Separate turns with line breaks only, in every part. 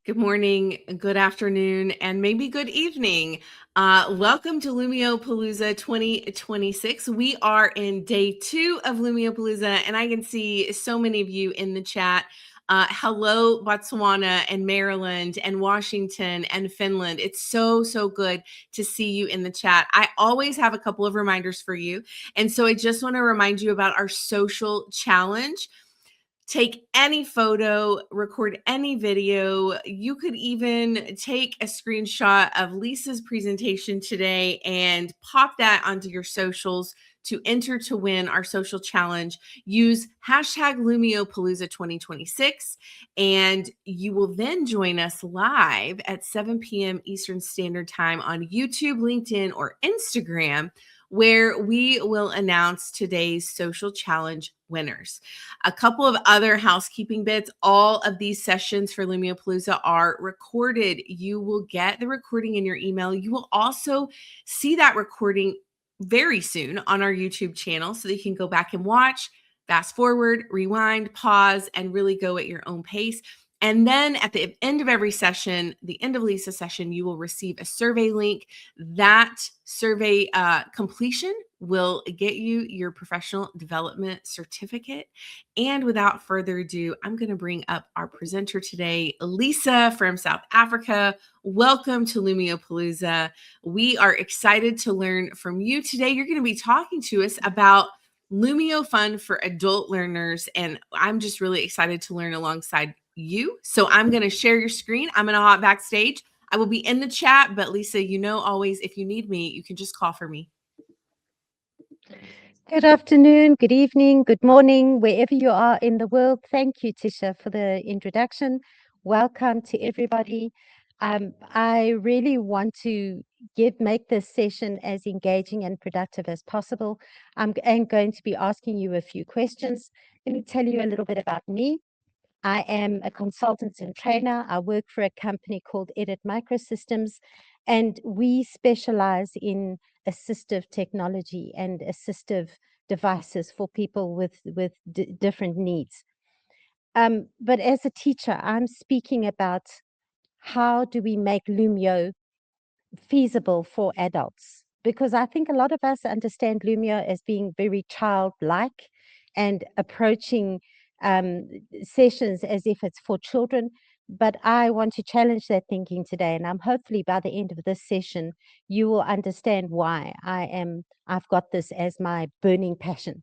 Good morning, good afternoon, and maybe good evening. Welcome to Lumio Palooza 2026. We are in day 2 of Lumio Palooza, and I can see so many of you in the chat. Hello, Botswana and Maryland and Washington and Finland. It's so good to see you in the chat. I always have a couple of reminders for you. And so I just want to remind you about our social challenge. Take any photo, record any video. You could even take a screenshot of Lisa's presentation today and pop that onto your socials to enter to win our social challenge. Use hashtag LumioPalooza 2026, and you will then join us live at 7 p.m. Eastern Standard Time on YouTube, LinkedIn, or Instagram, where we will announce today's social challenge winners. A couple of other housekeeping bits. All of these sessions for Lumio Palooza are recorded. You will get the recording in your email. You will also see that recording very soon on our YouTube channel so that you can go back and watch, fast forward, rewind, pause, and really go at your own pace. And then at the end of every session, the end of Lisa's session, you will receive a survey link. That survey completion will get you your professional development certificate. And without further ado, I'm going to bring up our presenter today, Liisa from South Africa. Welcome to Lumio Palooza. We are excited to learn from you today. You're going to be talking to us about Lumio Fun for adult learners, and I'm just really excited to learn alongside you. So I'm going to share your screen. I'm going to hop backstage. I will be in the chat, but Liisa, you know, always, if you need me, you can just call for me.
Good afternoon, good evening, good morning, wherever you are in the world. Thank you, Tisha, for the introduction. Welcome to everybody. I really want to make this session as engaging and productive as possible. I'm going to be asking you a few questions. Let me tell you a little bit about me. I am a consultant and trainer. I work for a company called Edit Microsystems, and we specialize in assistive technology and assistive devices for people with different needs. But as a teacher, I'm speaking about how do we make Lumio feasible for adults? Because I think a lot of us understand Lumio as being very childlike and approaching sessions as if it's for children. But I want to challenge that thinking today, and I'm hopefully by the end of this session, you will understand why I've got this as my burning passion.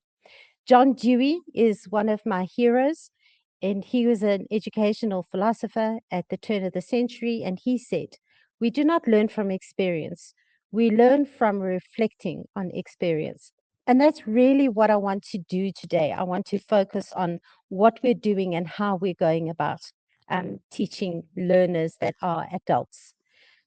John Dewey is one of my heroes, and he was an educational philosopher at the turn of the century, and he said, "We do not learn from experience, we learn from reflecting on experience." And that's really what I want to do today. I want to focus on what we're doing and how we're going about teaching learners that are adults.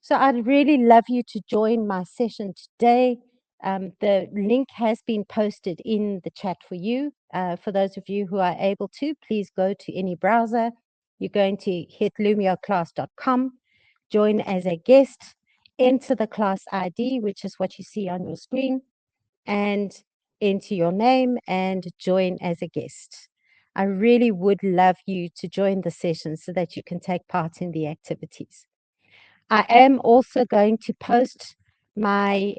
So I'd really love you to join my session today. The link has been posted in the chat for you. For those of you who are able to, please go to any browser. You're going to hit lumioclass.com, join as a guest, enter the class ID, which is what you see on your screen, and enter your name and join as a guest. I really would love you to join the session so that you can take part in the activities. I am also going to post my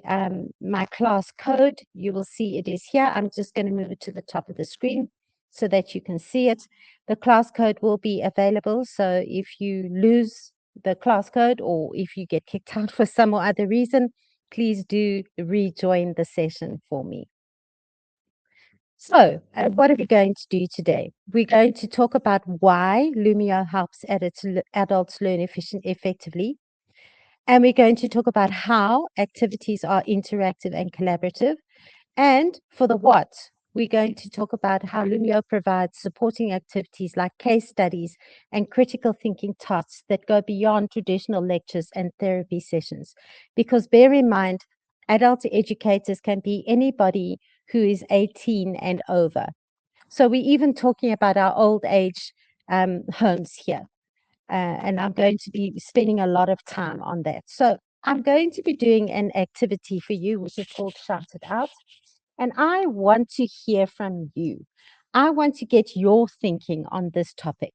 my class code. You will see it is here. I'm just going to move it to the top of the screen so that you can see it. The class code will be available. So if you lose the class code or if you get kicked out for some or other reason, please do rejoin the session for me. So what are we going to do today? We're going to talk about why Lumio helps adults learn effectively. And we're going to talk about how activities are interactive and collaborative. And for the what, we're going to talk about how Lumio provides supporting activities like case studies and critical thinking tasks that go beyond traditional lectures and therapy sessions. Because bear in mind, adult educators can be anybody who is 18 and over. So we're even talking about our old age homes here. And I'm going to be spending a lot of time on that. So I'm going to be doing an activity for you, which is called Shout It Out. And I want to hear from you. I want to get your thinking on this topic.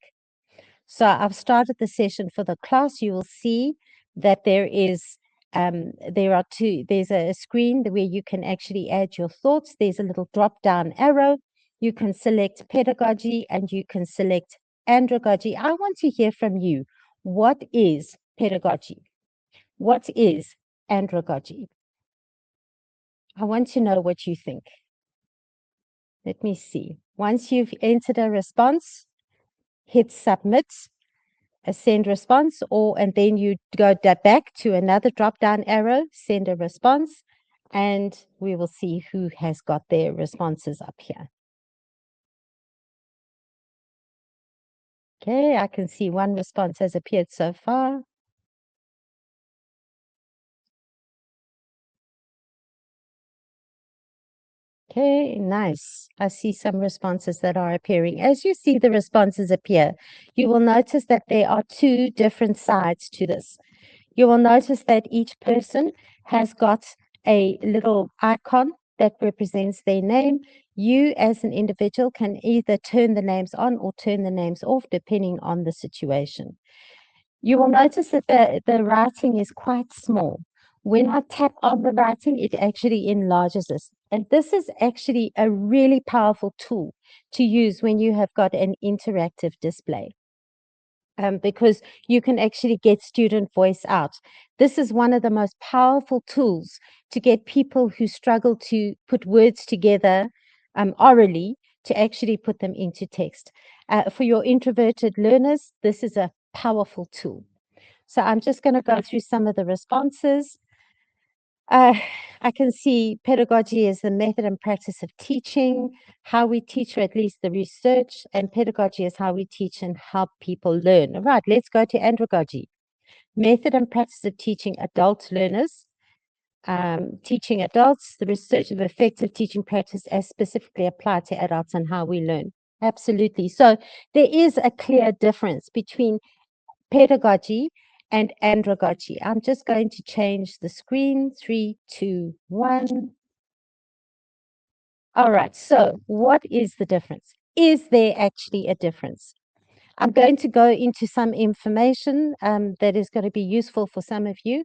So I've started the session for the class. You will see that there are there's a screen where you can actually add your thoughts. There's a little drop down arrow. You can select pedagogy and you can select andragogy. I want to hear from you. What is pedagogy? What is andragogy? I want to know what you think. Let me see. Once you've entered a response, hit submit, a send response, and then you go back to another drop down arrow, send a response, and we will see who has got their responses up here. Okay, I can see one response has appeared so far. Okay, nice. I see some responses that are appearing. As you see the responses appear, you will notice that there are two different sides to this. You will notice that each person has got a little icon that represents their name. You as an individual can either turn the names on or turn the names off, depending on the situation. You will notice that the writing is quite small. When I tap on the writing, it actually enlarges this. And this is actually a really powerful tool to use when you have got an interactive display. Because you can actually get student voice out. This is one of the most powerful tools to get people who struggle to put words together orally to actually put them into text. For your introverted learners, this is a powerful tool. So I'm just going to go through some of the responses. I can see pedagogy is the method and practice of teaching, how we teach, or at least the research, and pedagogy is how we teach and help people learn. All right, let's go to andragogy. Method and practice of teaching adult learners, teaching adults, the research of effective teaching practice as specifically applied to adults and how we learn. Absolutely. So there is a clear difference between pedagogy and andragogy. I'm just going to change the screen. 3, 2, 1. All right. So what is the difference? Is there actually a difference? I'm going to go into some information that is going to be useful for some of you.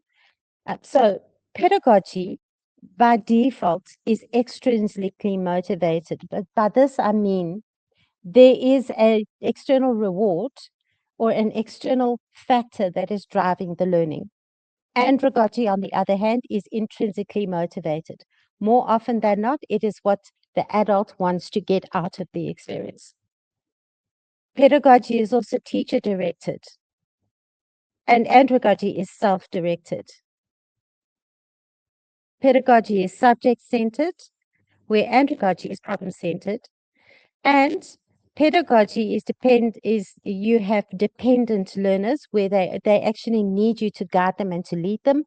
So pedagogy by default is extrinsically motivated. But by this, I mean there is an external reward or an external factor that is driving the learning. Andragogy, on the other hand, is intrinsically motivated. More often than not, it is what the adult wants to get out of the experience. Pedagogy is also teacher directed, and andragogy is self directed. Pedagogy is subject centered, where andragogy is problem centered. And pedagogy is you have dependent learners where they actually need you to guide them and to lead them.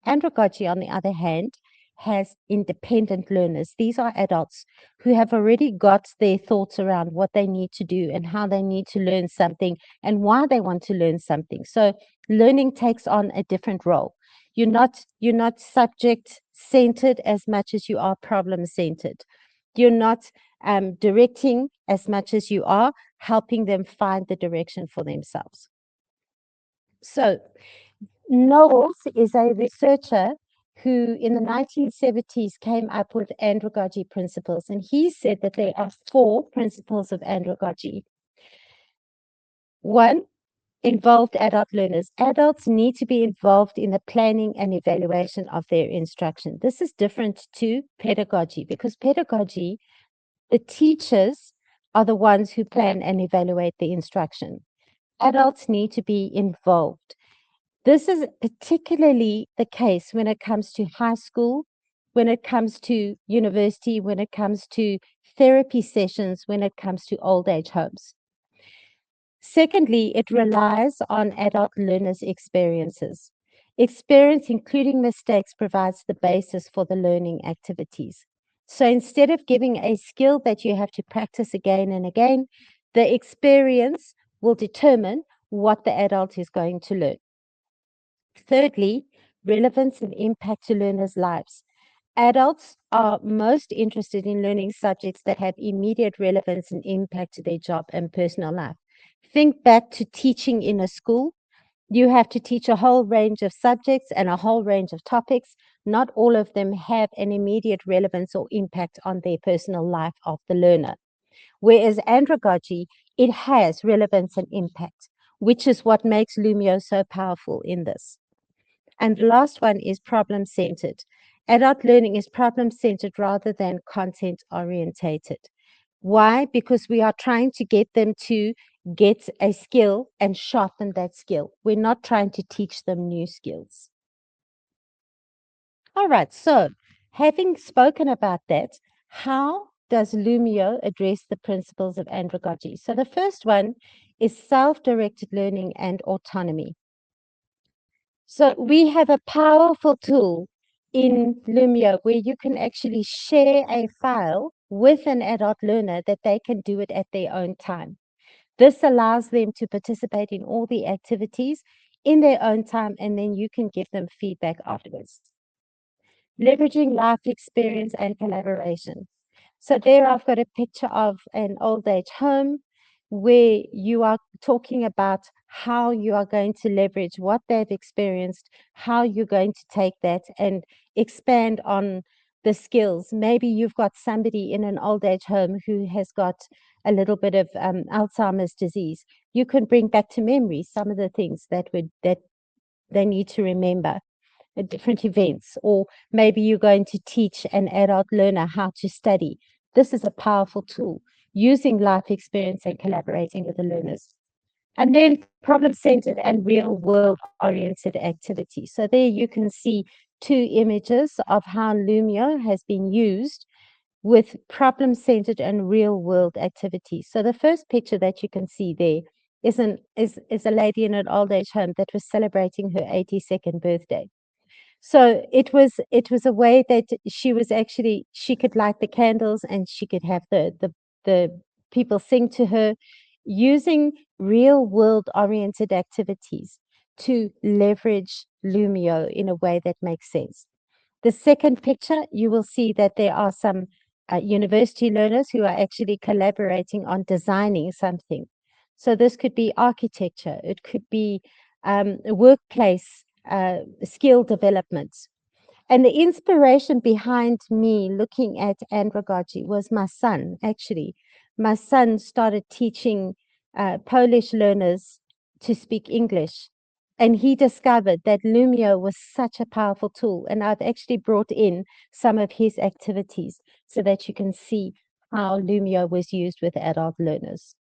Andragogy, on the other hand, has independent learners. These are adults who have already got their thoughts around what they need to do and how they need to learn something and why they want to learn something. So learning takes on a different role. You're not subject centered as much as you are problem centered. You're not directing as much as you are helping them find the direction for themselves. So Knowles is a researcher who in the 1970s came up with andragogy principles, and he said that there are 4 principles of andragogy. 1, involved adult learners. Adults need to be involved in the planning and evaluation of their instruction. This is different to pedagogy because pedagogy, the teachers are the ones who plan and evaluate the instruction. Adults need to be involved. This is particularly the case when it comes to high school, when it comes to university, when it comes to therapy sessions, when it comes to old age homes. Secondly, it relies on adult learners' experiences. Experience, including mistakes, provides the basis for the learning activities. So instead of giving a skill that you have to practice again and again, the experience will determine what the adult is going to learn. Thirdly, relevance and impact to learners' lives. Adults are most interested in learning subjects that have immediate relevance and impact to their job and personal life. Think back to teaching in a school. You have to teach a whole range of subjects and a whole range of topics. Not all of them have an immediate relevance or impact on their personal life of the learner. Whereas andragogy, it has relevance and impact, which is what makes Lumio so powerful in this. And the last one is problem centered. Adult learning is problem centered rather than content orientated. Why? Because we are trying to get them to get a skill and sharpen that skill. We're not trying to teach them new skills. All right, so having spoken about that, how does Lumio address the principles of andragogy? So the first one is self-directed learning and autonomy. So we have a powerful tool in Lumio where you can actually share a file with an adult learner that they can do it at their own time. This allows them to participate in all the activities in their own time, and then you can give them feedback afterwards. Leveraging life experience and collaboration. So there I've got a picture of an old age home where you are talking about how you are going to leverage what they've experienced, how you're going to take that and expand on the skills. Maybe you've got somebody in an old age home who has got a little bit of Alzheimer's disease. You can bring back to memory some of the things that they need to remember at different events, or maybe you're going to teach an adult learner how to study. This is a powerful tool using life experience and collaborating with the learners. And then problem-centered and real-world oriented activity. So there you can see two images of how Lumio has been used with problem-centered and real-world activities. So the first picture that you can see there is a lady in an old age home that was celebrating her 82nd birthday. So it was a way that she could light the candles and she could have the people sing to her using real world oriented activities to leverage Lumio in a way that makes sense. The second picture, you will see that there are some university learners who are actually collaborating on designing something. So this could be architecture, it could be workplace skill development. And the inspiration behind me looking at andragogy was my son, actually. My son started teaching Polish learners to speak English. And he discovered that Lumio was such a powerful tool. And I've actually brought in some of his activities so that you can see how Lumio was used with adult learners.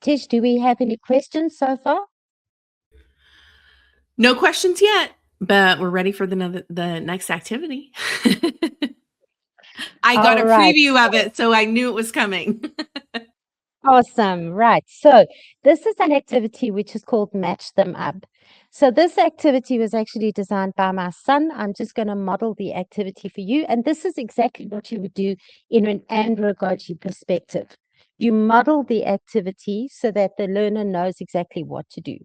Tish, do we have any questions so far?
No questions yet, but we're ready for the next activity. I got
All
a
right.
preview of it, so I knew it was coming.
Awesome. Right. So this is an activity which is called Match Them Up. So this activity was actually designed by my son. I'm just going to model the activity for you. And this is exactly what you would do in an andragogy perspective. You model the activity so that the learner knows exactly what to do.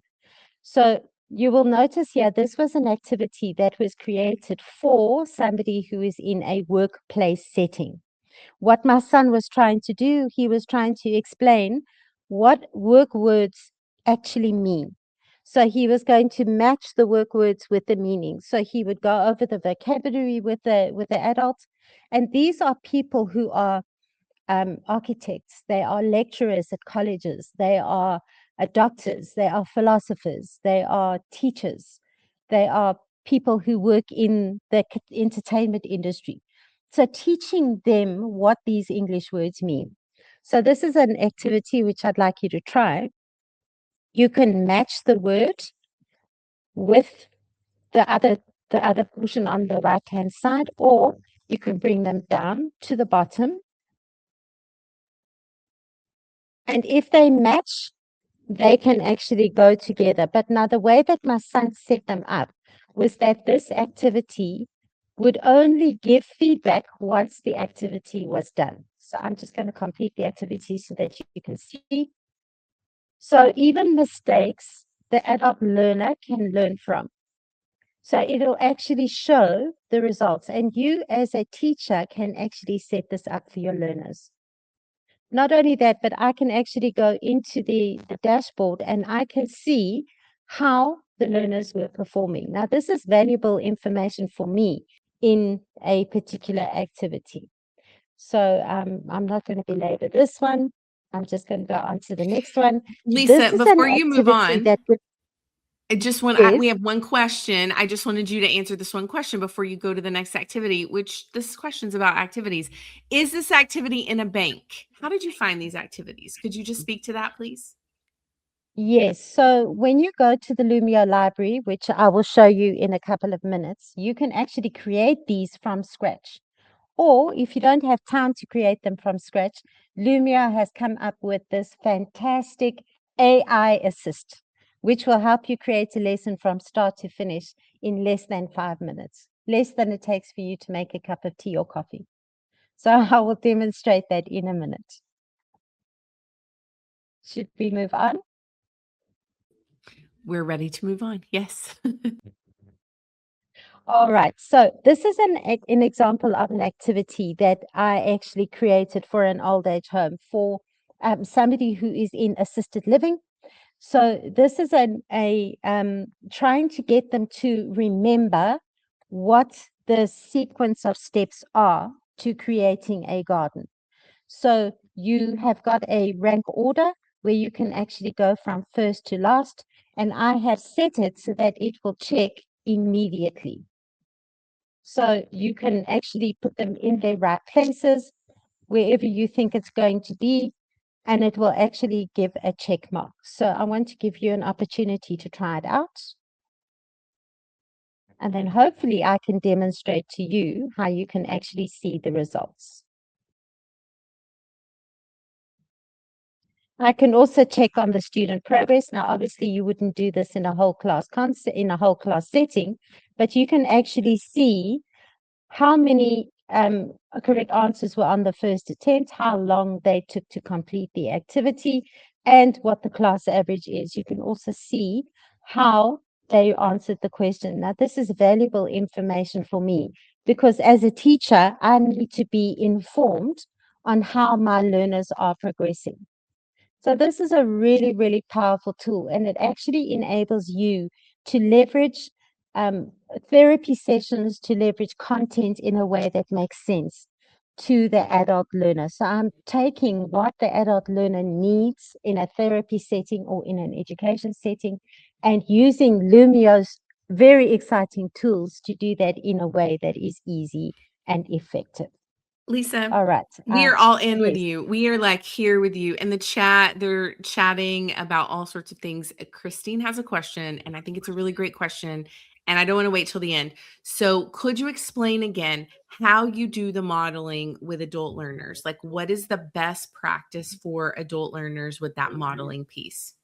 So you will notice here, this was an activity that was created for somebody who is in a workplace setting. What my son was trying to do, he was trying to explain what work words actually mean. So he was going to match the work words with the meaning. So he would go over the vocabulary with the adults. And these are people who are architects, they are lecturers at colleges, they are doctors, they are philosophers, they are teachers, they are people who work in the entertainment industry. So teaching them what these English words mean. So this is an activity which I'd like you to try. You can match the word with the other the other portion on the right hand side, or you can bring them down to the bottom. And if they match, they can actually go together. But now the way that my son set them up was that this activity would only give feedback once the activity was done. So I'm just going to complete the activity so that you can see. So even mistakes, the adult learner can learn from. So it'll actually show the results, and you as a teacher can actually set this up for your learners. Not only that, but I can actually go into the dashboard and I can see how the learners were performing. Now, this is valuable information for me in a particular activity. So I'm not going to belabor this one. I'm just going to go on to the next one.
Lisa,
This is an
before you move
activity
on,
that would,
I just want we
yes,
have one question. I just wanted you to answer this one question before you go to the next activity, which this question's about activities. Is this activity in a bank? How did you find these activities? Could you just speak to that, please?
yes. So when you go to the Lumio library, which I will show you in a couple of minutes, you can actually create these from scratch. Or if you don't have time to create them from scratch, Lumio has come up with this fantastic AI assist, which will help you create a lesson from start to finish in less than 5 minutes, less than it takes for you to make a cup of tea or coffee. So I will demonstrate that in a minute. Should we move on?
We're ready to move on. Yes.
All right. So this is an example of an activity that I actually created for an old age home for somebody who is in assisted living. So this is trying to get them to remember what the sequence of steps are to creating a garden. So you have got a rank order where you can actually go from first to last, and I have set it so that it will check immediately. So you can actually put them in their right places, wherever you think it's going to be, and it will actually give a check mark. So I want to give you an opportunity to try it out. And then hopefully I can demonstrate to you how you can actually see the results. I can also check on the student progress. Now, obviously, you wouldn't do this in a whole class in a whole class setting, but you can actually see how many correct answers were on the first attempt, how long they took to complete the activity, and what the class average is. You can also see how they answered the question. Now, this is valuable information for me because as a teacher, I need to be informed on how my learners are progressing. So this is a really, really powerful tool, and it actually enables you to leverage um, therapy sessions, to leverage content in a way that makes sense to the adult learner. So I'm taking what the adult learner needs in a therapy setting or in an education setting and using Lumio's very exciting tools to do that in a way that is easy and effective.
Lisa,
All right.
we are all in with
Yes.
you. We are like here with you in the chat. They're chatting about all sorts of things. Christine has a question, and I think it's a really great question. And I don't want to wait till the end. So, could you explain again how you do the modeling with adult learners? Like, what is the best practice for adult learners with that modeling piece?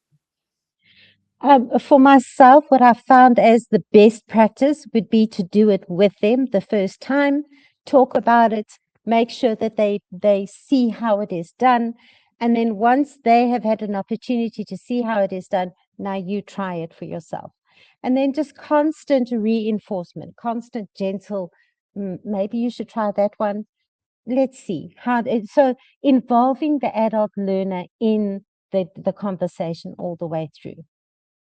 For myself, what I found as the best practice would be to do it with them the first time, talk about it, make sure that they see how it is done. And then once they have had an opportunity to see how it is done, now you try it for yourself. And then just constant reinforcement, constant gentle, maybe you should try that one. Let's see how it, so involving the adult learner in the conversation all the way through.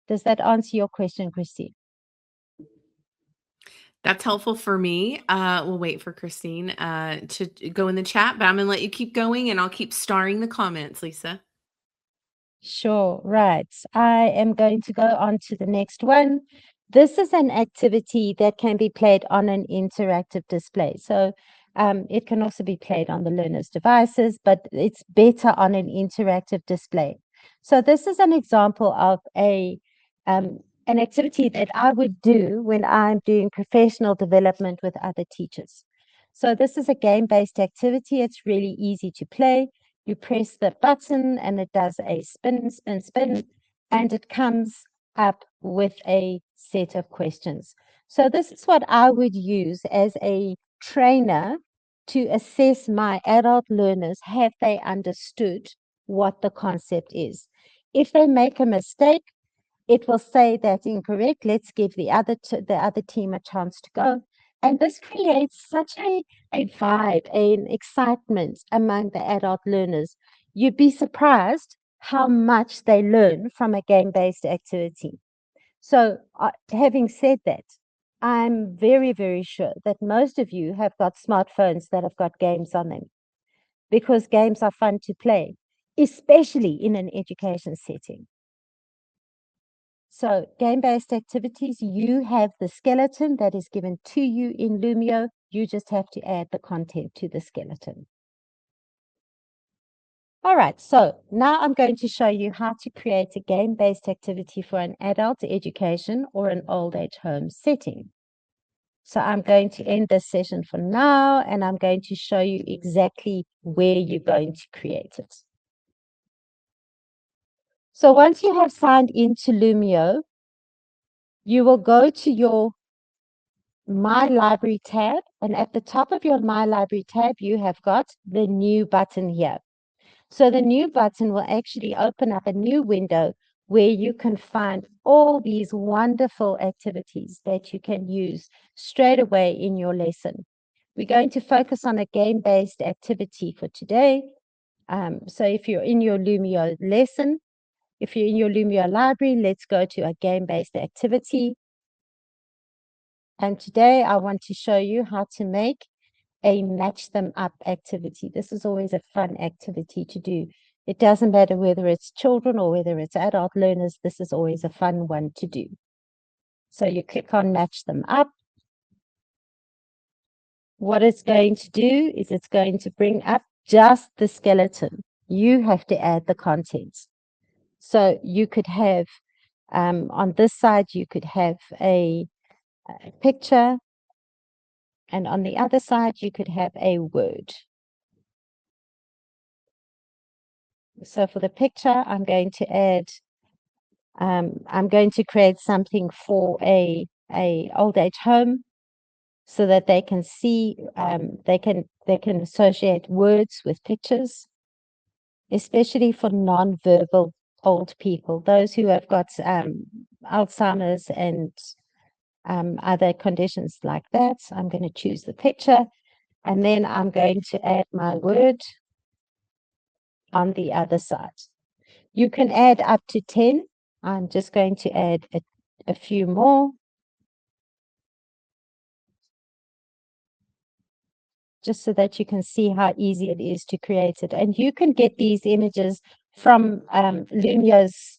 Does that answer your question, Christine?
That's helpful for me. We'll wait for Christine to go in the chat, but I'm going to let you keep going and I'll keep starring the comments, Lisa.
Sure, right. I am going to go on to the next one. This is an activity that can be played on an interactive display. So it can also be played on the learner's devices, but it's better on an interactive display. So this is an example of an activity that I would do when I'm doing professional development with other teachers. So this is a game-based activity. It's really easy to play. You press the button and it does a spin, spin, spin, and it comes up with a set of questions. So this is what I would use as a trainer to assess my adult learners. Have they understood what the concept is? If they make a mistake, it will say that's incorrect. Let's give the other team a chance to go. And this creates such a vibe, an excitement among the adult learners. You'd be surprised how much they learn from a game-based activity. So, having said that, I'm very, very sure that most of you have got smartphones that have got games on them because games are fun to play, especially in an education setting. So game-based activities, you have the skeleton that is given to you in Lumio. You just have to add the content to the skeleton. All right, so now I'm going to show you how to create a game-based activity for an adult education or an old age home setting. So I'm going to end this session for now, and I'm going to show you exactly where you're going to create it. So once you have signed into Lumio, you will go to your My Library tab, and at the top of your My Library tab, you have got the new button here. So the new button will actually open up a new window where you can find all these wonderful activities that you can use straight away in your lesson. We're going to focus on a game-based activity for today. So if you're in your Lumio lesson, if you're in your Lumio library, let's go to a game-based activity. And today I want to show you how to make a match them up activity. This is always a fun activity to do. It doesn't matter whether it's children or whether it's adult learners, this is always a fun one to do. So you click on match them up. What it's going to do is it's going to bring up just the skeleton. You have to add the contents. So you could have, on this side, you could have a picture, and on the other side, you could have a word. So for the picture, I'm going to add, I'm going to create something for a old age home so that they can see, they can associate words with pictures, especially for non-verbal old people, those who have got Alzheimer's and other conditions like that. So I'm going to choose the picture, and then I'm going to add my word on the other side. You can add up to 10. I'm just going to add a few more, just so that you can see how easy it is to create it. And you can get these images from Lumio's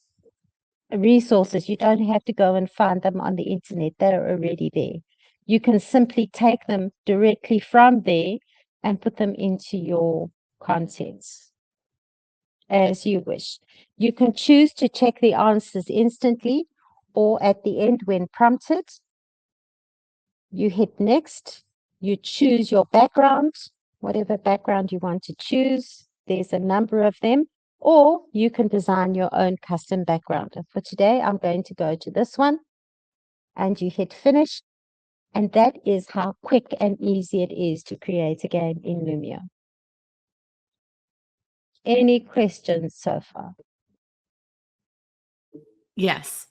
resources. You don't have to go and find them on the internet. They're already there. You can simply take them directly from there and put them into your contents as you wish. You can choose to check the answers instantly or at the end when prompted. You hit next, you choose your background, whatever background you want to choose. There's a number of them, or you can design your own custom background. And for today, I'm going to go to this one, and you hit finish. And that is how quick and easy it is to create a game in Lumio. Any questions so far?
Yes.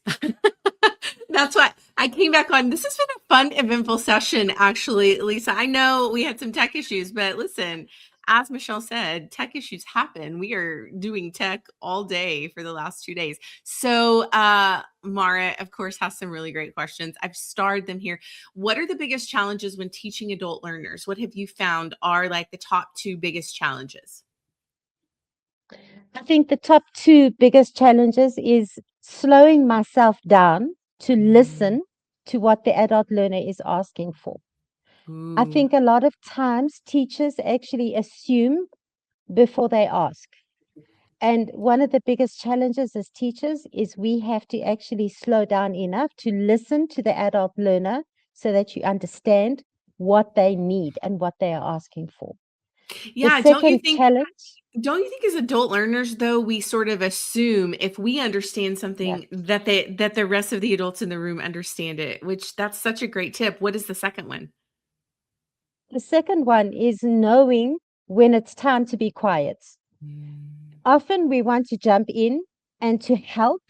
That's why I came back on. This has been a fun, eventful session, actually, Liisa. I know we had some tech issues, but listen, as Michelle said, tech issues happen. We are doing tech all day for the last 2 days. So, Mara, of course, has some really great questions. I've starred them here. What are the biggest challenges when teaching adult learners? What have you found are like the top two biggest challenges?
I think the top two biggest challenges is slowing myself down to listen to what the adult learner is asking for. I
Ooh.
think a lot of times teachers actually assume before they ask. And one of the biggest challenges as teachers is we have to actually slow down enough to listen to the adult learner so that you understand what they need and what they are asking for. The
Yeah,
second challenge,
don't you think as adult learners though we sort of assume if we understand
yeah,
something that the rest of the adults in the room understand it, which that's such a great tip. What is the second one?
the second one is knowing when it's time to be quiet.
Mm.
Often we want to jump in and to help,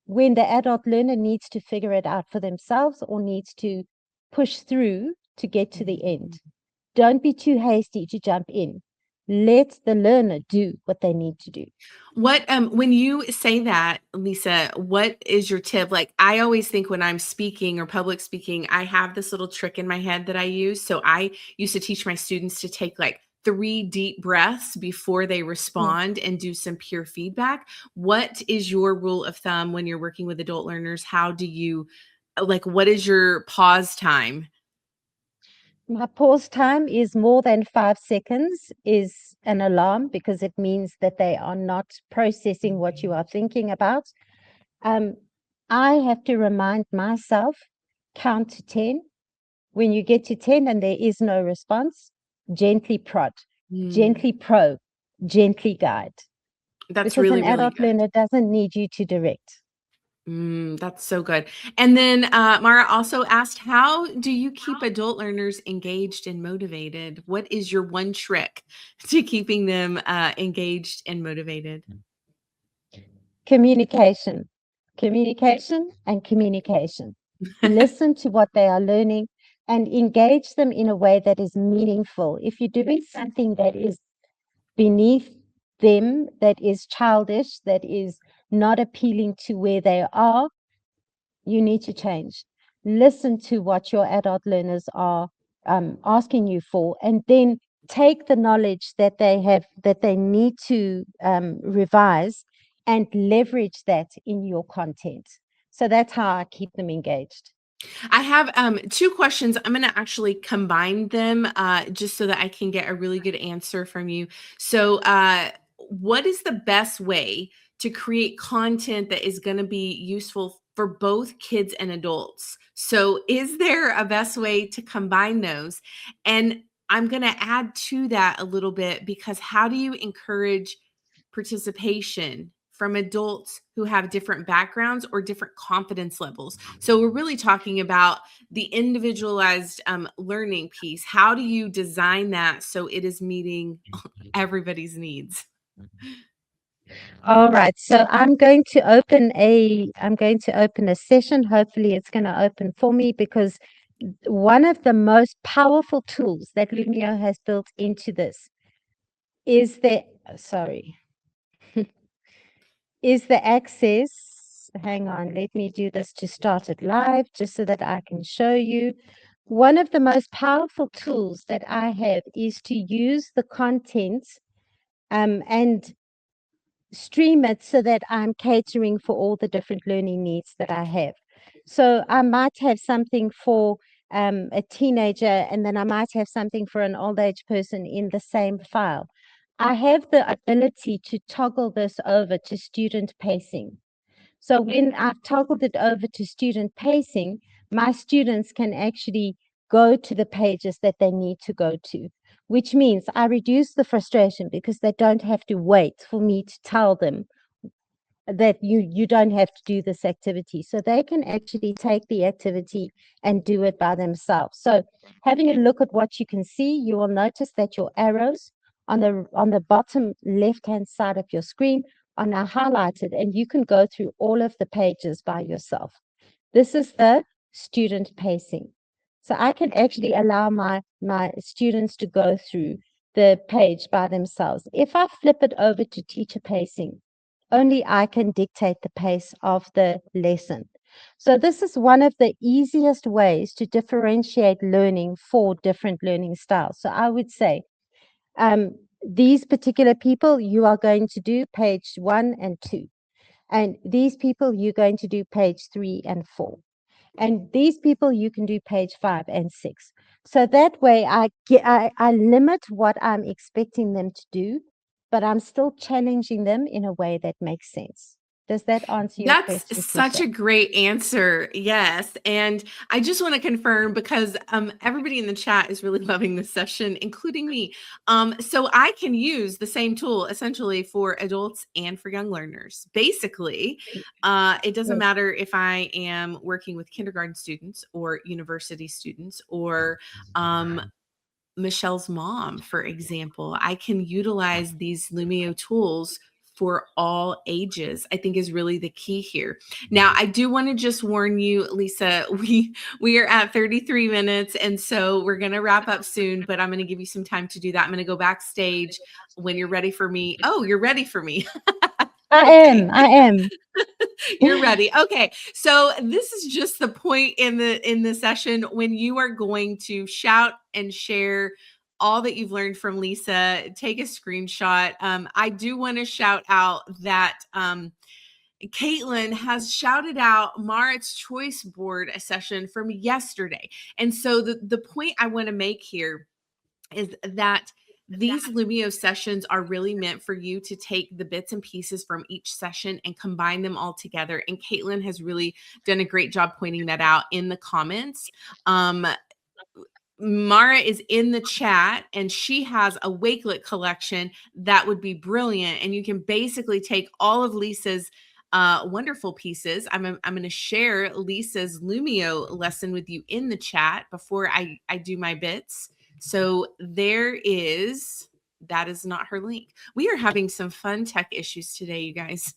when the adult learner needs to figure it out for themselves or needs to push through to get to the end. Don't be too hasty to jump in. Let the learner do what they need to do.
What when you say that, Liisa, what is your tip? Like I always think when I'm speaking or public speaking, I have this little trick in my head that I use. So I used to teach my students to take like 3 deep breaths before they
Mm.
respond and do some peer feedback. What is your rule of thumb when you're working with adult learners? How do you like what is your pause time?
My pause time is more than 5 seconds is an alarm because it means that they are not processing what you are thinking about. Um, I have to remind myself, count to 10. When you get to 10 and there is no response, gently prod,
Mm,
gently probe, gently guide.
that's
Because
really,
an
really
adult
good.
learner doesn't need you to direct.
That's so good. And then Mara also asked, how do you keep adult learners engaged and motivated? What is your one trick to keeping them engaged and motivated?
Communication, communication, and communication. Listen to what they are learning and engage them in a way that is meaningful. If you're doing something that is beneath them, that is childish, that is not appealing to where they are, you need to change. Listen to what your adult learners are asking you for, and then take the knowledge that they have that they need to revise and leverage that in your content. So that's how I keep them engaged.
I have 2 questions. I'm going to actually combine them just so that I can get a really good answer from you. So, what is the best way to create content that is going to be useful for both kids and adults? So, is there a best way to combine those? And I'm going to add to that a little bit because how do you encourage participation from adults who have different backgrounds or different confidence levels? So we're really talking about the individualized learning piece. How do you design that so it is meeting everybody's needs?
All right. So I'm going to open a session. Hopefully it's going to open for me because one of the most powerful tools that Lumio has built into this is the sorry, is the access. Hang on, let me do this to start it live just so that I can show you. One of the most powerful tools that I have is to use the content and stream it so that I'm catering for all the different learning needs that I have. So I might have something for a teenager, and then I might have something for an old age person in the same file. I have the ability to toggle this over to student pacing. So when I've toggled it over to student pacing, my students can actually go to the pages that they need to go to, which means I reduce the frustration because they don't have to wait for me to tell them that you don't have to do this activity. So they can actually take the activity and do it by themselves. So having a look at what you can see, you will notice that your arrows on the bottom left hand side of your screen are now highlighted, and you can go through all of the pages by yourself. This is the student pacing. So I can actually allow my students to go through the page by themselves. If I flip it over to teacher pacing, only I can dictate the pace of the lesson. So this is one of the easiest ways to differentiate learning for different learning styles. So I would say, these particular people, you are going to do page 1 and 2. And these people, you're going to do page 3 and 4. And these people, you can do page 5 and 6. So that way I limit what I'm expecting them to do, but I'm still challenging them in a way that makes sense. Does that answer your
That's
question,
such
Tisha?
a great answer. Yes. And I just want to confirm because everybody in the chat is really loving this session, including me. So I can use the same tool essentially for adults and for young learners. Basically, it doesn't
Yes.
matter if I am working with kindergarten students or university students or Michelle's mom, for example. I can utilize these Lumio tools for all ages, I think is really the key here. Now, I do want to just warn you, Liisa, we are at 33 minutes, and so we're going to wrap up soon, but I'm going to give you some time to do that. I'm going to go backstage when you're ready for me. Oh, you're ready for me. Okay.
I am.
You're ready. Okay. So this is just the point in the session when you are going to shout and share all that you've learned from Liisa. Take a screenshot. I do want to shout out that Caitlin has shouted out Marit's choice board session from yesterday. And so the point I want to make here is that these Lumio sessions are really meant for you to take the bits and pieces from each session and combine them all together. And Caitlin has really done a great job pointing that out in the comments. Mara is in the chat and she has a Wakelet collection that would be brilliant. And you can basically take all of Lisa's wonderful pieces. I'm going to share Lisa's Lumio lesson with you in the chat before I do my bits. So there is, that is not her link. We are having some fun tech issues today, you guys.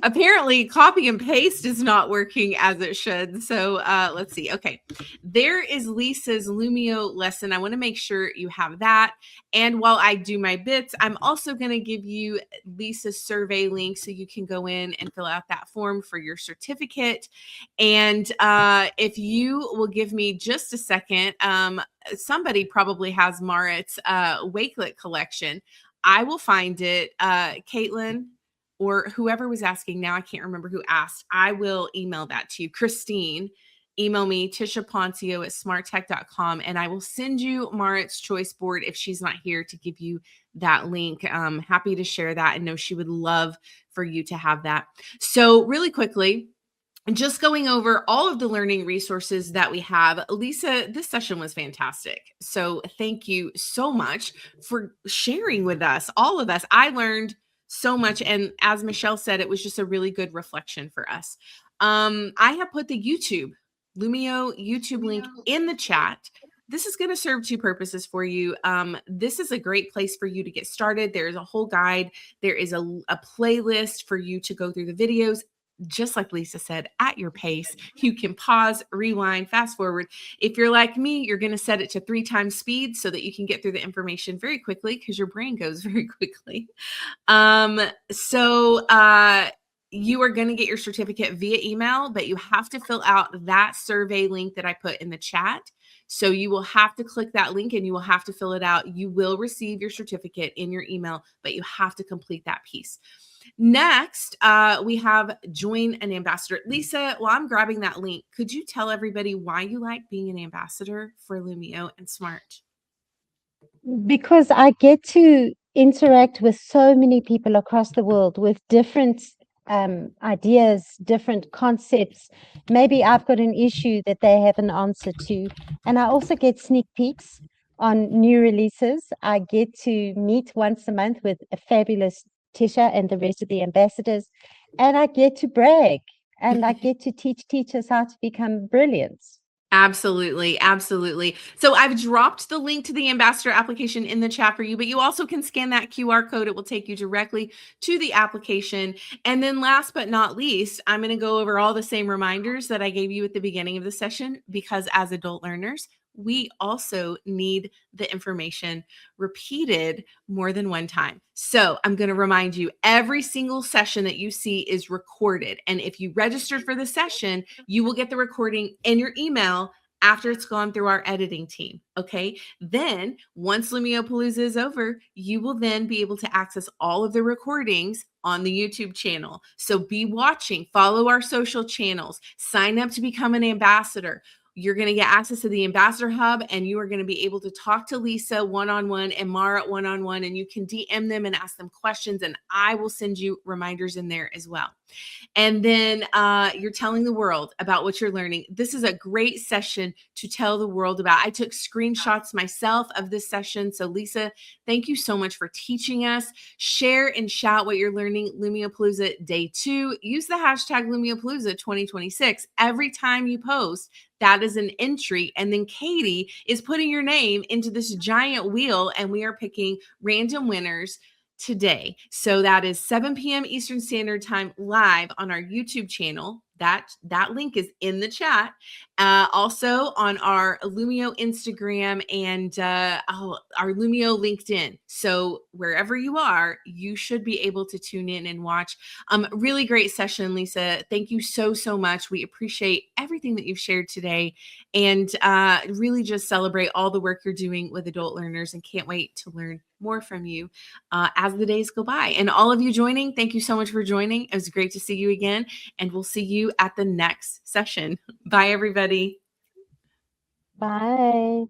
Apparently copy and paste is not working as it should. So let's see. Okay. There is Lisa's Lumio lesson. I want to make sure you have that. And while I do my bits, I'm also going to give you Lisa's survey link so you can go in and fill out that form for your certificate. And if you will give me just a second, somebody probably has Marit's Wakelet collection. I will find it. Caitlin, or whoever was asking, now I can't remember who asked, I will email that to you. Christine, email me, tishaponcio@smarttech.com, and I will send you Marit's choice board if she's not here to give you that link. I'm happy to share that and know she would love for you to have that. So really quickly, and just going over all of the learning resources that we have. Liisa, this session was fantastic. So thank you so much for sharing with us, all of us. I learned so much. And as Michelle said, it was just a really good reflection for us. I have put the Lumio YouTube link in the chat. This is going to serve two purposes for you. This is a great place for you to get started. There's a whole guide. There is a playlist for you to go through the videos. Just like Liisa said, at your pace. You can pause, rewind, fast forward. If you're like me, you're going to set it to 3 times speed so that you can get through the information very quickly because your brain goes very quickly. You are going to get your certificate via email, but you have to fill out that survey link that I put in the chat. So you will have to click that link and you will have to fill it out. You will receive your certificate in your email, but you have to complete that piece. Next, we have join an ambassador. Liisa, while I'm grabbing that link, could you tell everybody why you like being an ambassador for Lumio and Smart?
Because I get to interact with so many people across the world with different ideas, different concepts. Maybe I've got an issue that they have an answer to. And I also get sneak peeks on new releases. I get to meet once a month with a fabulous Tisha and the rest of the ambassadors. And I get to brag and I get to teach teachers how to become brilliant.
Absolutely. Absolutely. So I've dropped the link to the ambassador application in the chat for you, but you also can scan that QR code. It will take you directly to the application. And then last but not least, I'm going to go over all the same reminders that I gave you at the beginning of the session, because as adult learners, we also need the information repeated more than one time. So I'm going to remind you, every single session that you see is recorded. And if you registered for the session, you will get the recording in your email after it's gone through our editing team. Okay. Then once Lumio Palooza is over, you will then be able to access all of the recordings on the YouTube channel. So be watching, follow our social channels, sign up to become an ambassador. You're going to get access to the Ambassador Hub, and you are going to be able to talk to Liisa one-on-one and Mara one-on-one, and you can DM them and ask them questions, and I will send you reminders in there as well. And then you're telling the world about what you're learning. This is a great session to tell the world about. I took screenshots myself of this session. So Liisa, thank you so much for teaching us. Share and shout what you're learning. Lumiopalooza Day 2. Use the hashtag Lumiopalooza 2026. Every time you post, that is an entry. And then Katie is putting your name into this giant wheel, and we are picking random winners today. So that is 7 p.m. Eastern Standard Time live on our YouTube channel. That link is in the chat. Also on our Lumio Instagram and our Lumio LinkedIn. So wherever you are, you should be able to tune in and watch. Really great session, Liisa. Thank you so much. We appreciate everything that you've shared today, and really just celebrate all the work you're doing with adult learners, and can't wait to learn more from you as the days go by. And all of you joining, thank you so much for joining. It was great to see you again, and we'll see you at the next session. Bye, everybody.
Bye.